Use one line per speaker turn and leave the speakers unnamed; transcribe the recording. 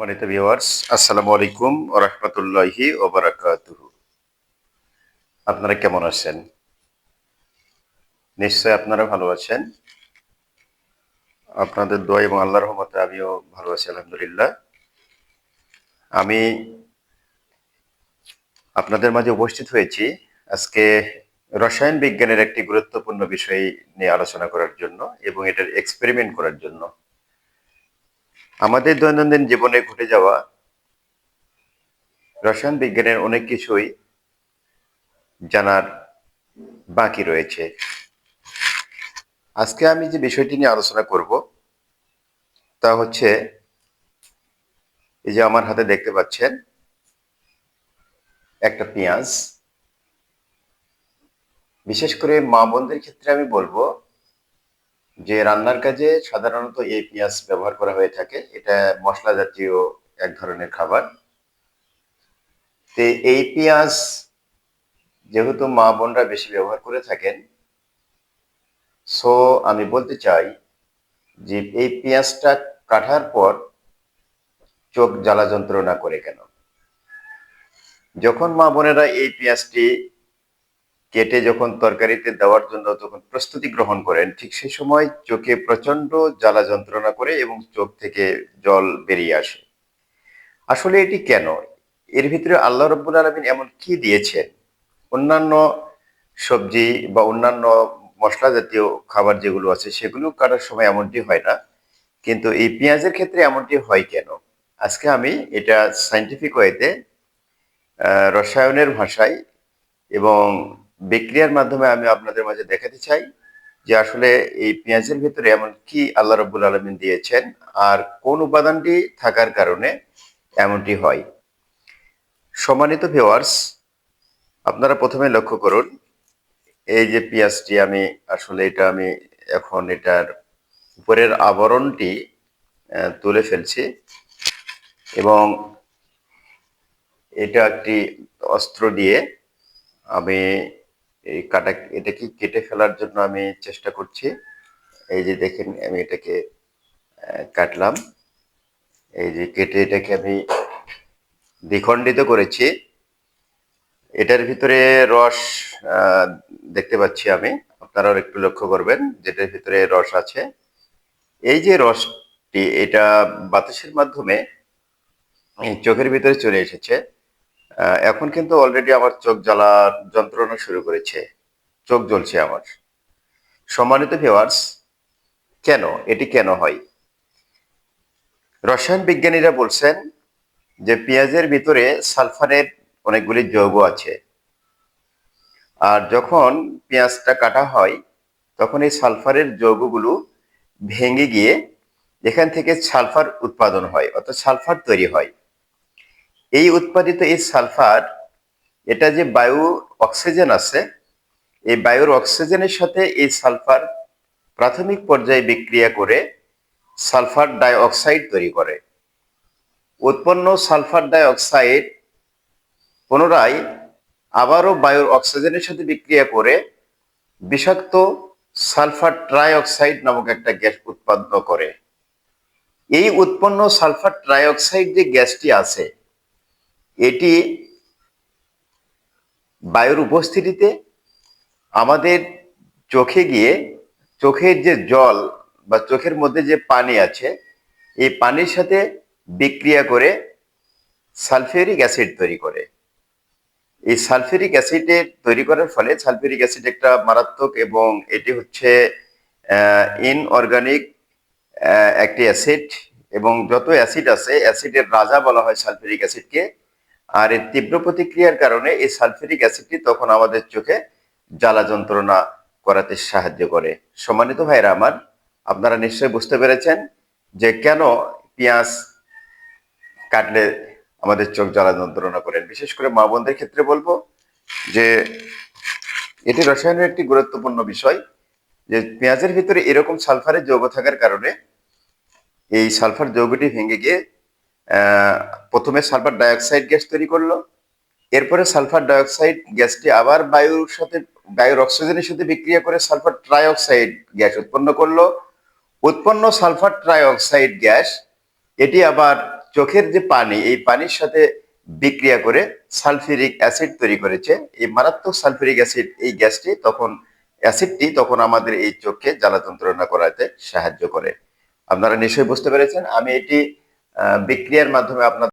সম্মানিত ভিউয়ার্স, আসসালামু আলাইকুম ওয়া রাহমাতুল্লাহি ওয়া বারাকাতুহু। আপনারা কেমন আছেন? নিশ্চয়ই আপনারা ভালো আছেন। আপনাদের দোয়া এবং আল্লাহর রহমতে আমিও ভালো আছি আলহামদুলিল্লাহ। আমি আপনাদের মাঝে উপস্থিত হয়েছি আজকে রসায়ন বিজ্ঞানের একটি গুরুত্বপূর্ণ বিষয় নিয়ে আলোচনা করার জন্য এবং এটার এক্সপেরিমেন্ট করার জন্য। আমাদের দৈনন্দিন জীবনে ঘটে যাওয়া রসায়ন বিজ্ঞানের অনেক কিছুই জানার বাকি রয়েছে। আজকে আমি যে বিষয়টি নিয়ে আলোচনা করব তা হচ্ছে এই যে আমার হাতে দেখতে পাচ্ছেন একটা পেঁয়াজ। বিশেষ করে মা বোনদের ক্ষেত্রে আমি বলবো যে রান্নার কাজে সাধারণত এই পেঁয়াজ ব্যবহার করা হয়ে থাকে। এটা মশলা জাতীয় এক ধরনের খাবার। তো এই পেঁয়াজ যেহেতু মা বোনরা বেশি ব্যবহার করে থাকেন, সো আমি বলতে চাই যে এই পেঁয়াজটা কাটার পর চোখ জ্বালা যন্ত্রণা করে কেন? যখন মা বোনেরা এই পেঁয়াজটি কেটে যখন তরকারিতে দেওয়ার জন্য যখন প্রস্তুতি গ্রহণ করেন, ঠিক সেই সময় চোখে প্রচন্ড জ্বালা যন্ত্রণা করে এবং চোখ থেকে জল বেরিয়ে আসে। আসলে এটি কেন? এর ভিতরে আল্লাহ রাব্বুল আলামিন এমন কি দিয়েছেন? অন্যান্য সবজি বা অন্যান্য মশলা জাতীয় খাবার যেগুলো আছে সেগুলো কাটার সময় এমনটি হয় না, কিন্তু এই পেঁয়াজের ক্ষেত্রে এমনটি হয় কেন? আজকে আমি এটা সায়েন্টিফিক ওয়েতে রসায়নের ভাষায় এবং বিক্রিয়ার মাধ্যমে আমি আপনাদের মাঝে দেখাতে চাই যে আসলে এই পেঁয়াজের ভিতরে এমন কি আল্লাহ রাব্বুল আলামিন দিয়েছেন আর কোন উপাদানটি থাকার কারণে এমনটি হয়। সম্মানিত ভিউয়ার্স, আপনারা প্রথমে লক্ষ্য করুন এই যে পেঁয়াজটি আমি আসলে এটা আমি এখন এটার উপরের আবরণটি তুলে ফেলছি এবং এটা একটি অস্ত্র দিয়ে আমি এই এটাকে কেটে ফেলার জন্য আমি চেষ্টা করছি। এই যে দেখেন আমি এটাকে কাটলাম। এই যে কেটে এটাকে আমি দ্বিখণ্ডিত করেছি। এটার ভিতরে রস দেখতে পাচ্ছি আমি। আপনারাও একটু লক্ষ্য করবেন যেটার ভিতরে রস আছে। এই যে রসটি এটা বাতাসের মাধ্যমে চোখের ভিতরে চলে এসেছে। এখন কিন্তু অলরেডি আমার চোখ জ্বালার যন্ত্রণা শুরু করেছে। চোখ জ্বলছে আমার। সম্মানিত ভিউয়ার্স, কেন? এটি কেন হয়? রসায়ন বিজ্ঞানীরা বলছেন যে পেঁয়াজের ভিতরে সালফারের অনেকগুলি যৌগ আছে। আর যখন পেঁয়াজটা কাটা হয় তখন এই সালফারের যৌগগুলো ভেঙে গিয়ে এখান থেকে সালফার উৎপাদন হয়, অর্থাৎ সালফার তৈরি হয়। এই উৎপাদিত এই সালফার, এটা যে বায়ু অক্সিজেন আছে, এই বায়ুর অক্সিজেনের সাথে এই সালফার প্রাথমিক পর্যায়ে বিক্রিয়া করে সালফার ডাই অক্সাইড তৈরি করে। উৎপন্ন সালফার ডাই অক্সাইড পুনরায় আবারও বায়ুর অক্সিজেনের সাথে বিক্রিয়া করে বিষাক্ত সালফার ট্রাই অক্সাইড নামক একটা গ্যাস উৎপন্ন করে। এই উৎপন্ন সালফার ট্রাই অক্সাইড যে গ্যাসটি আছে, এটি বায়ুর উপস্থিতিতে আমাদের চোখে গিয়ে চোখের যে জল বা চোখের মধ্যে যে পানি আছে, এই পানির সাথে বিক্রিয়া করে সালফিউরিক অ্যাসিড তৈরি করে। এই সালফিউরিক অ্যাসিডের তৈরি করার ফলে সালফিউরিক অ্যাসিড একটা মারাত্মক এবং এটি হচ্ছে ইনঅর্গানিক একটি অ্যাসিড, এবং যত অ্যাসিড আছে অ্যাসিডের রাজা বলা হয় সালফিউরিক অ্যাসিডকে। আর এর তীব্র প্রতিক্রিয়ার কারণে এই সালফিউরিক অ্যাসিডটি তখন আমাদের চোখে জ্বালা যন্ত্রণা করাতে সাহায্য করে। সম্মানিত ভাইরা আমার, আপনারা নিশ্চয়ই বুঝতে পেরেছেন যে কেন পেঁয়াজ কাটলে আমাদের চোখ জ্বালা যন্ত্রণা করেন। বিশেষ করে মা বোনদের ক্ষেত্রে বলবো যে এটি রসায়নের একটি গুরুত্বপূর্ণ বিষয়, যে পেঁয়াজের ভিতরে এরকম সালফারের যৌগ থাকার কারণে এই সালফার যৌগটি ভেঙে গিয়ে প্রথমে সালফার ডাইঅক্সাইড গ্যাস তৈরি করলো। এরপরে সালফার ডাইঅক্সাইড গ্যাসটি আবার বায়ুর অক্সিজেনের সাথে বিক্রিয়া করে সালফার ট্রাইঅক্সাইড গ্যাস উৎপন্ন করলো। উৎপন্ন সালফার ট্রাইঅক্সাইড গ্যাস এটি আবার চোখের যে পানি, এই পানির সাথে বিক্রিয়া করে সালফিউরিক অ্যাসিড তৈরি করেছে। এই মারাত্মক সালফিউরিক অ্যাসিড, এই গ্যাসটি তখন, অ্যাসিডটি তখন আমাদের এই চোখকে জ্বালা যন্ত্রণা করাতে সাহায্য করে। আপনারা নিশ্চয়ই বুঝতে পেরেছেন। আমি এটি বিক্রিয়ার মাধ্যমে আপনাদের